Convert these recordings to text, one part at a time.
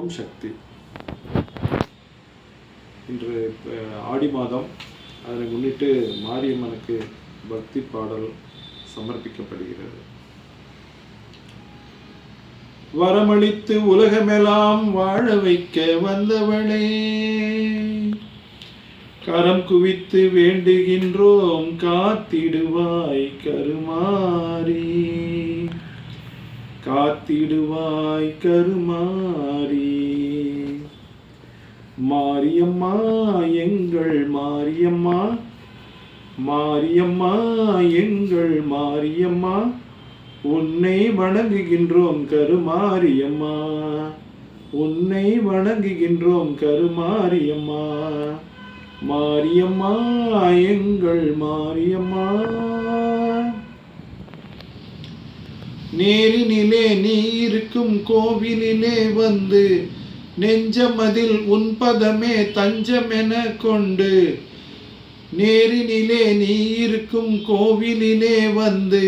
ஓம் சக்தி. இன்று ஆடி மாதம், அதனை முன்னிட்டு மாரியம்மனுக்கு பக்தி பாடல் சமர்ப்பிக்கப்படுகிறது. வரமளித்து உலகமெல்லாம் வாழ வைக்க வந்தவளே, கரம் குவித்து வேண்டுகின்றோம் காத்திடுவாய் கருமாரி, காத்திடுவாய் கருமாரி. மாரியம்மா எங்கள் மாரியம்மா, மாரியம்மா எங்கள் மாரியம்மா, உன்னை வணங்குகின்றோம் கருமாரியம்மா, உன்னை வணங்குகின்றோம் கருமாரியம்மா. மாரியம்மா எங்கள் மாரியம்மா. நேரினிலே நீ இருக்கும் கோவிலிலே வந்து, நெஞ்சமதில் உன் பதமே தஞ்சமென கொண்டு, நேரினிலே நீ இருக்கும் கோவிலிலே வந்து,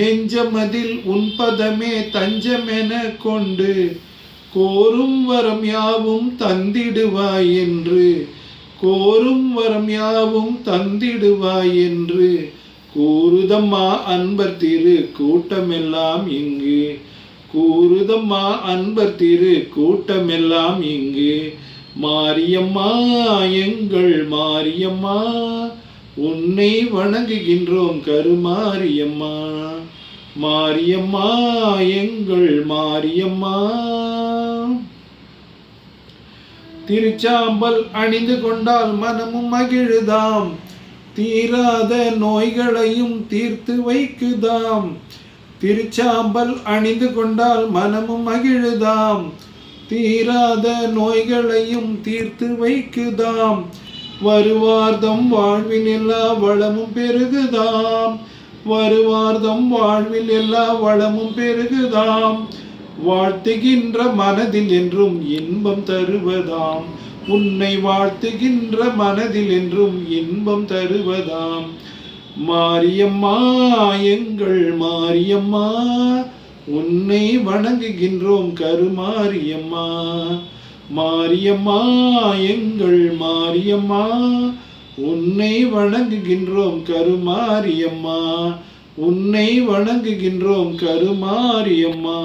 நெஞ்சமதில் உன் பதமே தஞ்சமென கொண்டு, கோரும் வரம் யாவும் தந்திடுவாய் என்று, கோரும் வரம் யாவும் தந்திடுவாய் என்று கூறுதம்மா அன்பர் திரு கூட்டமெல்லாம் இங்கு, கூறுதம்மா அன்பர் திரு கூட்டமெல்லாம் இங்கு. மாரியம்மா எங்கள் மாரியம்மா, உன்னை வணங்குகின்றோம் கருமாரியம்மா. மாரியம்மா எங்கள் மாரியம்மா. திருச்சாம்பல் அணிந்து கொண்டால் மனமும் மகிழுதாம், தீராத நோய்களையும் தீர்த்து வைக்குதாம். திருச்சாம்பல் அணிந்து கொண்டால் மனமும் மகிழுதாம், தீராத நோய்களையும் தீர்த்து வைக்குதாம். வருவார்தம் வாழ்வில் எல்லா வளமும் பெருகுதாம், வருவார்தம் வாழ்வில் எல்லா வளமும் பெருகுதாம். வாழ்த்துகின்ற மனதில் என்றும் இன்பம் தருவதாம், உன்னை வாழ்த்துகின்ற மனதில் என்றும் இன்பம் தருவதாம். மாரியம்மா எங்கள் மாரியம்மா, உன்னை வணங்குகின்றோம் கருமாரியம்மா. மாரியம்மா எங்கள் மாரியம்மா, உன்னை வணங்குகின்றோம் கருமாரியம்மா, உன்னை வணங்குகின்றோம் கருமாரியம்மா.